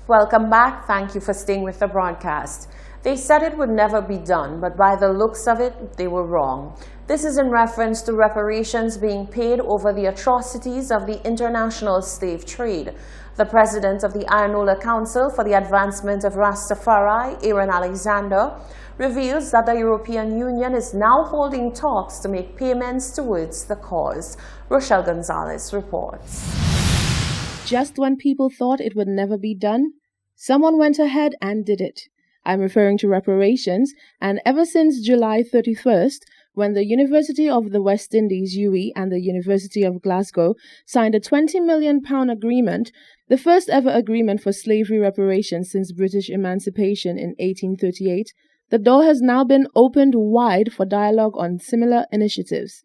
Welcome back. Thank you for staying with the broadcast. They said it would never be done, but by the looks of it, they were wrong. This is in reference to reparations being paid over the atrocities of the international slave trade. The president of the Ayanola Council for the Advancement of Rastafari, Aaron Alexander, reveals that the European Union is now holding talks to make payments towards the cause. Rochelle Gonzalez reports. Just when people thought it would never be done, someone went ahead and did it. I'm referring to reparations, and ever since July 31st, when the University of the West Indies, UWI, and the University of Glasgow signed a £20 million agreement, the first ever agreement for slavery reparations since British emancipation in 1838, the door has now been opened wide for dialogue on similar initiatives.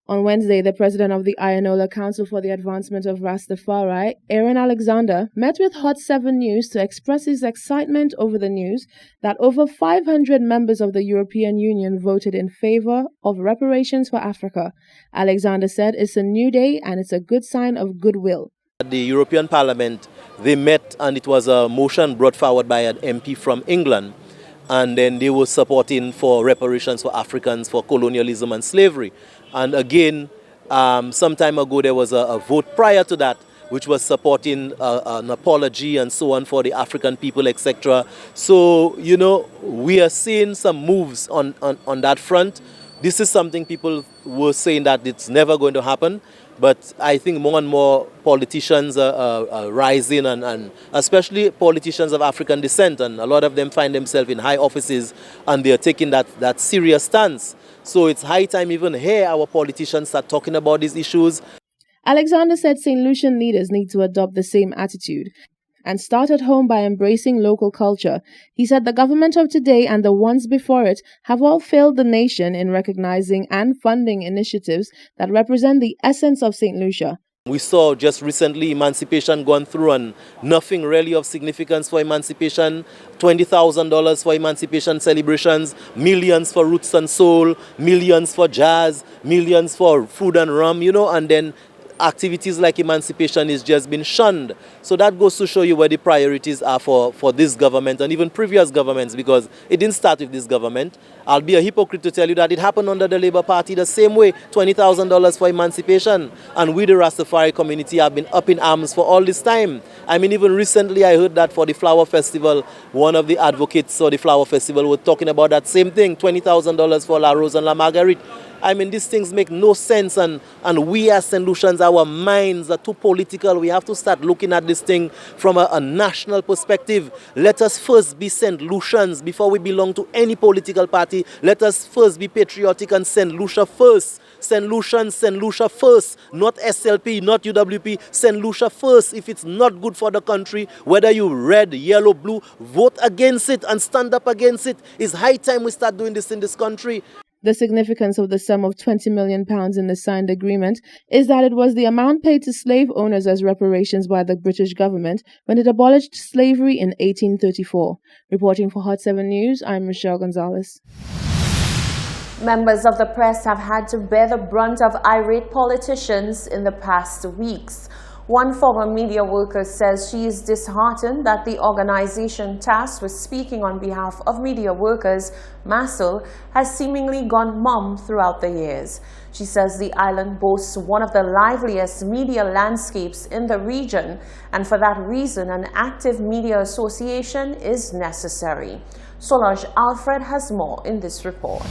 On Wednesday, the president of the Ayanola Council for the Advancement of Rastafari, Aaron Alexander, met with Hot 7 News to express his excitement over the news that over 500 members of the European Union voted in favor of reparations for Africa. Alexander said it's a new day and it's a good sign of goodwill. At the European Parliament, they met and it was a motion brought forward by an MP from England. And then they were supporting for reparations for Africans for colonialism and slavery. And again, some time ago there was a vote prior to that which was supporting an apology and so on for the African people, etc. So, you know, we are seeing some moves on that front. This is something people were saying that it's never going to happen. But I think more and more politicians are rising, and especially politicians of African descent, and a lot of them find themselves in high offices and they're taking that serious stance. So it's high time even here our politicians start talking about these issues. Alexander said St. Lucian leaders need to adopt the same attitude and start at home by embracing local culture. He said the government of today and the ones before it have all failed the nation in recognizing and funding initiatives that represent the essence of St. Lucia. We saw just recently emancipation gone through and nothing really of significance for emancipation. $20,000 for emancipation celebrations, millions for roots and soul, millions for jazz, millions for food and rum, you know, and then activities like emancipation is just been shunned. So that goes to show you where the priorities are for this government and even previous governments, because it didn't start with this government. I'll be a hypocrite to tell you that it happened under the Labour Party the same way, $20,000 for emancipation. And we, the Rastafari community, have been up in arms for all this time. I mean, even recently I heard that for the Flower Festival, one of the advocates for the Flower Festival were talking about that same thing, $20,000 for La Rose and La Marguerite. I mean, these things make no sense, and we as St. Lucians, our minds are too political. We have to start looking at this thing from a national perspective. Let us first be St. Lucians before we belong to any political party. Let us first be patriotic and St. Lucia first. St. Lucians, St. Lucia first, not SLP, not UWP, St. Lucia first. If it's not good for the country, whether you red, yellow, blue, vote against it and stand up against it. It's high time we start doing this in this country. The significance of the sum of £20 million in the signed agreement is that it was the amount paid to slave owners as reparations by the British government when it abolished slavery in 1834. Reporting for Hot 7 News, I'm Rochelle Gonzalez. Members of the press have had to bear the brunt of irate politicians in the past weeks. One former media worker says she is disheartened that the organization tasked with speaking on behalf of media workers, MASL, has seemingly gone mum throughout the years. She says the island boasts one of the liveliest media landscapes in the region, and for that reason an active media association is necessary. Solange Alfred has more in this report.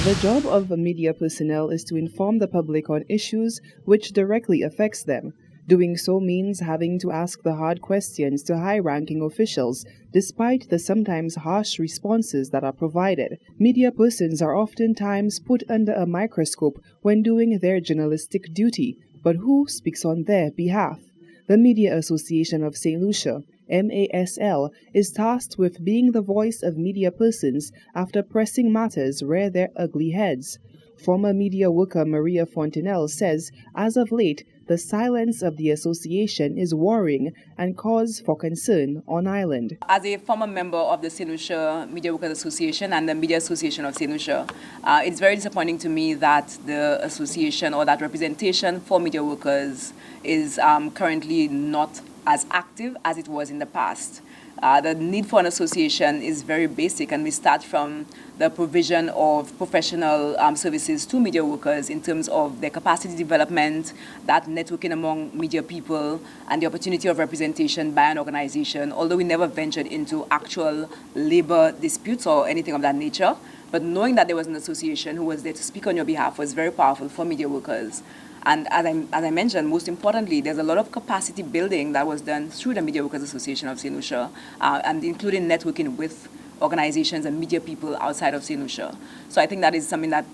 The job of media personnel is to inform the public on issues which directly affects them. Doing so means having to ask the hard questions to high-ranking officials, despite the sometimes harsh responses that are provided. Media persons are oftentimes put under a microscope when doing their journalistic duty, but who speaks on their behalf? The Media Association of St. Lucia, MASL, is tasked with being the voice of media persons after pressing matters rear their ugly heads. Former media worker Maria Fontenelle says, as of late, the silence of the association is worrying and cause for concern on island. As a former member of the St. Lucia Media Workers Association and the Media Association of St. Lucia, it's very disappointing to me that the association or that representation for media workers is currently not as active as it was in the past. The need for an association is very basic, and we start from the provision of professional services to media workers in terms of their capacity development, that networking among media people, and the opportunity of representation by an organization, although we never ventured into actual labor disputes or anything of that nature. But knowing that there was an association who was there to speak on your behalf was very powerful for media workers. And as I mentioned, most importantly, there's a lot of capacity building that was done through the Media Workers Association of St. Lucia, and including networking with organizations and media people outside of St. Lucia. So I think that is something that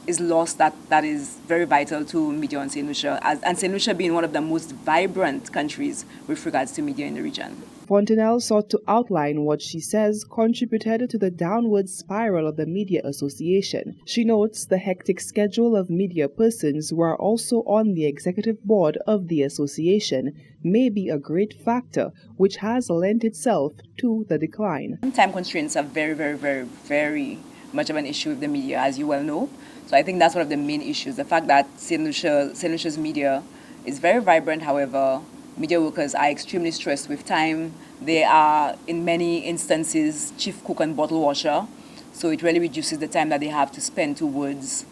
is lost, that is very vital to media in St. Lucia, and St. Lucia being one of the most vibrant countries with regards to media in the region. Fontenelle sought to outline what she says contributed to the downward spiral of the Media Association. She notes the hectic schedule of media persons who are also on the executive board of the association may be a great factor which has lent itself to the decline. Time constraints are very, very, very, very much of an issue with the media, as you well know. So I think that's one of the main issues. The fact that St. Lucia's media is very vibrant, however, media workers are extremely stressed with time. They are, in many instances, chief cook and bottle washer. So it really reduces the time that they have to spend towards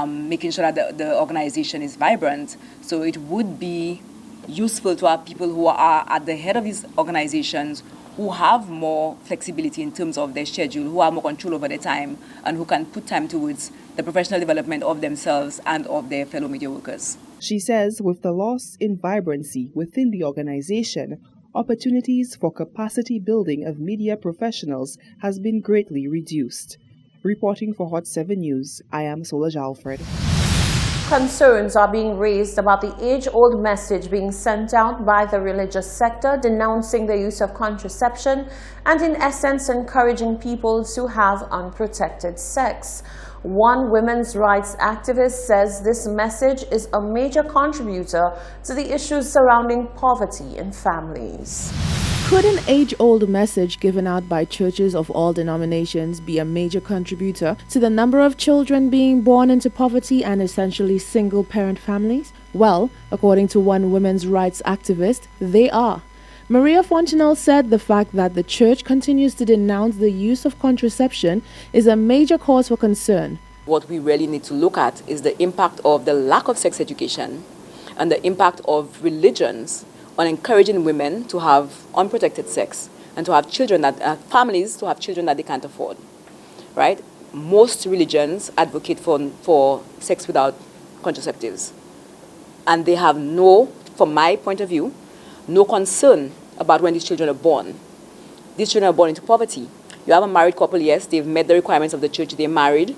making sure that the organization is vibrant. So it would be useful to have people who are at the head of these organizations who have more flexibility in terms of their schedule, who have more control over their time, and who can put time towards the professional development of themselves and of their fellow media workers. She says with the loss in vibrancy within the organization, opportunities for capacity building of media professionals has been greatly reduced. Reporting for Hot 7 News, I am Solange Alfred. Concerns are being raised about the age-old message being sent out by the religious sector denouncing the use of contraception and in essence encouraging people to have unprotected sex. One women's rights activist says this message is a major contributor to the issues surrounding poverty in families. Could an age-old message given out by churches of all denominations be a major contributor to the number of children being born into poverty and essentially single-parent families? Well, according to one women's rights activist, they are. Maria Fontenelle said the fact that the church continues to denounce the use of contraception is a major cause for concern. What we really need to look at is the impact of the lack of sex education and the impact of religions on encouraging women to have unprotected sex and to have children families to have children that they can't afford, right? Most religions advocate for sex without contraceptives. And they have from my point of view, no concern about when these children are born. These children are born into poverty. You have a married couple, yes, they've met the requirements of the church, they're married,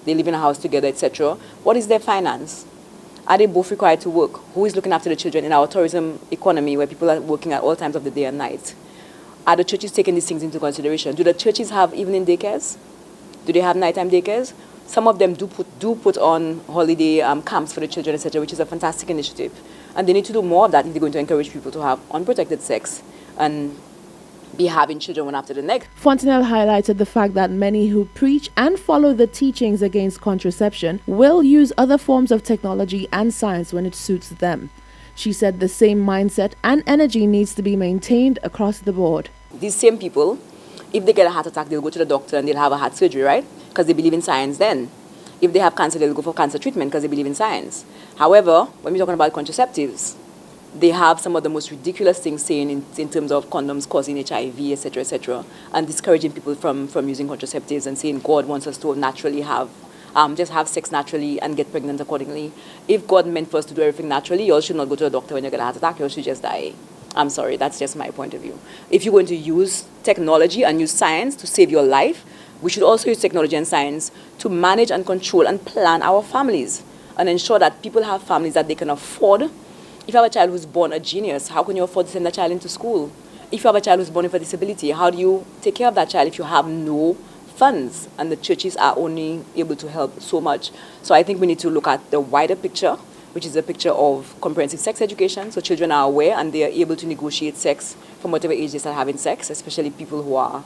they live in a house together, etc. What is their finance? Are they both required to work? Who is looking after the children in our tourism economy where people are working at all times of the day and night? Are the churches taking these things into consideration? Do the churches have evening daycares? Do they have nighttime daycares? Some of them do put on holiday camps for the children, etc., which is a fantastic initiative. And they need to do more of that if they're going to encourage people to have unprotected sex and be having children one after the next. Fontenelle highlighted the fact that many who preach and follow the teachings against contraception will use other forms of technology and science when it suits them. She said the same mindset and energy needs to be maintained across the board. These same people, if they get a heart attack, they'll go to the doctor and they'll have a heart surgery, right? Because they believe in science then. If they have cancer, they'll go for cancer treatment because they believe in science. However, when we're talking about contraceptives, they have some of the most ridiculous things saying in terms of condoms causing HIV, etc., and discouraging people from using contraceptives and saying God wants us to naturally just have sex naturally and get pregnant accordingly. If God meant for us to do everything naturally, you all should not go to the doctor when you get a heart attack, you all should just die. I'm sorry, that's just my point of view. If you're going to use technology and use science to save your life, we should also use technology and science to manage and control and plan our families and ensure that people have families that they can afford. If you have a child who's born a genius, how can you afford to send that child into school? If you have a child who's born with a disability, how do you take care of that child if you have no funds and the churches are only able to help so much? So I think we need to look at the wider picture, which is a picture of comprehensive sex education, so children are aware and they are able to negotiate sex from whatever age they start having sex, especially people who are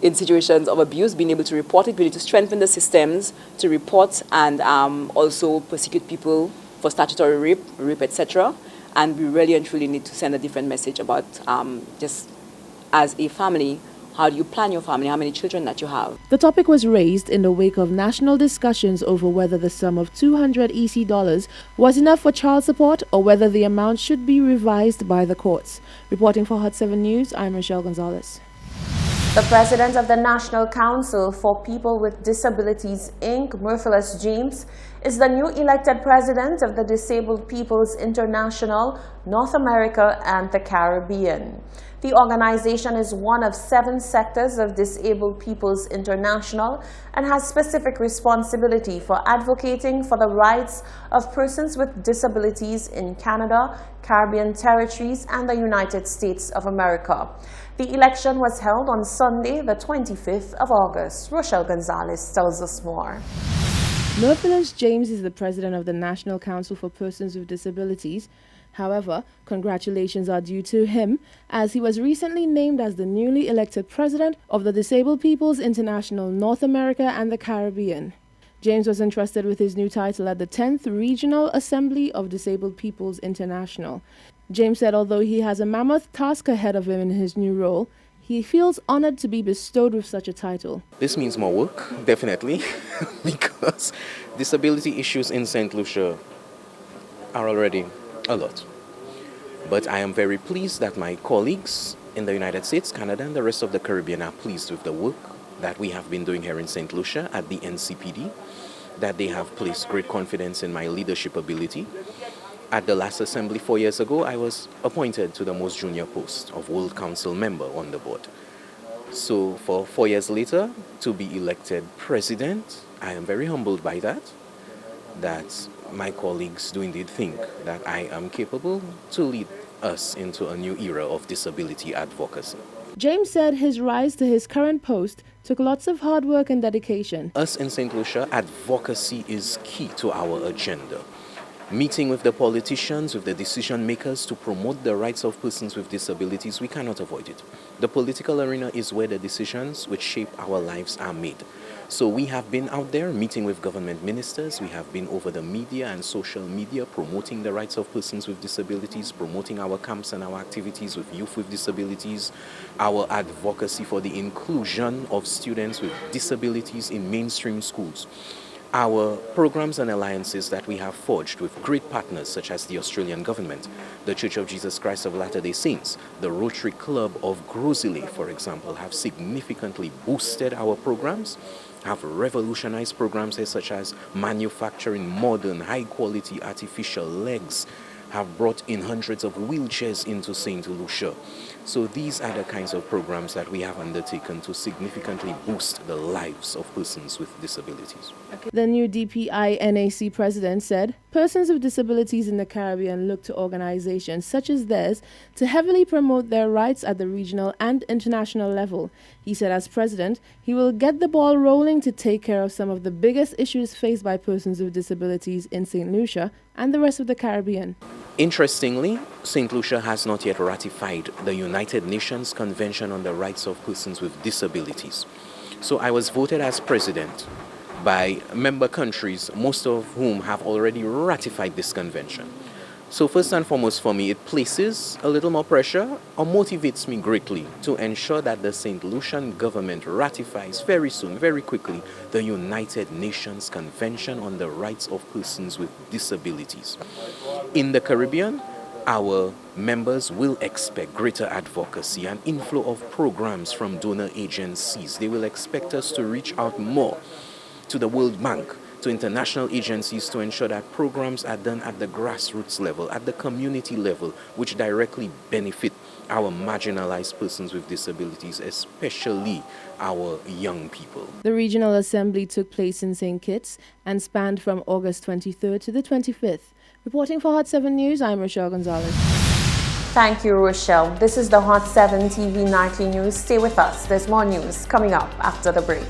in situations of abuse, being able to report it. We need to strengthen the systems to report and also prosecute people for statutory rape, etc. And we really and truly need to send a different message about just as a family, how do you plan your family, how many children that you have. The topic was raised in the wake of national discussions over whether the sum of $200 EC was enough for child support or whether the amount should be revised by the courts. Reporting for Hot 7 News, I'm Rochelle Gonzalez. The president of the National Council for People with Disabilities, Inc., Murphylas James, is the new elected president of the Disabled Peoples International, North America and the Caribbean. The organization is one of 7 sectors of Disabled Peoples International and has specific responsibility for advocating for the rights of persons with disabilities in Canada, Caribbean territories, and the United States of America. The election was held on Sunday, the 25th of August. Rochelle Gonzalez tells us more. Murphylas James is the president of the National Council for Persons with Disabilities. However, congratulations are due to him as he was recently named as the newly elected president of the Disabled Peoples International North America and the Caribbean. James was entrusted with his new title at the 10th Regional Assembly of Disabled Peoples International. James said although he has a mammoth task ahead of him in his new role, he feels honored to be bestowed with such a title. This means more work, definitely, because disability issues in St. Lucia are already a lot. But I am very pleased that my colleagues in the United States, Canada, and the rest of the Caribbean are pleased with the work that we have been doing here in St. Lucia at the NCPD, that they have placed great confidence in my leadership ability. At the last assembly 4 years ago, I was appointed to the most junior post of World Council member on the board. So for 4 years later, to be elected president, I am very humbled by that my colleagues do indeed think that I am capable to lead us into a new era of disability advocacy. James said his rise to his current post took lots of hard work and dedication. Us in St. Lucia, advocacy is key to our agenda. Meeting with the politicians, with the decision makers to promote the rights of persons with disabilities, we cannot avoid it. The political arena is where the decisions which shape our lives are made. So we have been out there meeting with government ministers, we have been over the media and social media promoting the rights of persons with disabilities, promoting our camps and our activities with youth with disabilities, our advocacy for the inclusion of students with disabilities in mainstream schools. Our programs and alliances that we have forged with great partners such as the Australian government, the Church of Jesus Christ of Latter-day Saints, the Rotary Club of Grosile, for example, have significantly boosted our programs, have revolutionized programs here such as manufacturing modern, high-quality artificial legs, have brought in hundreds of wheelchairs into St. Lucia. So these are the kinds of programs that we have undertaken to significantly boost the lives of persons with disabilities. The new DPI-NAC president said persons with disabilities in the Caribbean look to organizations such as theirs to heavily promote their rights at the regional and international level. He said as president, he will get the ball rolling to take care of some of the biggest issues faced by persons with disabilities in St. Lucia and the rest of the Caribbean. Interestingly, St. Lucia has not yet ratified the United Nations Convention on the Rights of Persons with Disabilities. So I was voted as president by member countries, most of whom have already ratified this convention. So first and foremost for me, it places a little more pressure or motivates me greatly to ensure that the St. Lucian government ratifies very soon, very quickly, the United Nations Convention on the Rights of Persons with Disabilities. In the Caribbean, our members will expect greater advocacy and inflow of programs from donor agencies. They will expect us to reach out more to the World Bank, to international agencies to ensure that programs are done at the grassroots level, at the community level, which directly benefit our marginalized persons with disabilities, especially our young people. The Regional Assembly took place in St. Kitts and spanned from August 23rd to the 25th. Reporting for Hot 7 News, I'm Rochelle Gonzalez. Thank you, Rochelle. This is the Hot 7 TV Nightly News. Stay with us. There's more news coming up after the break.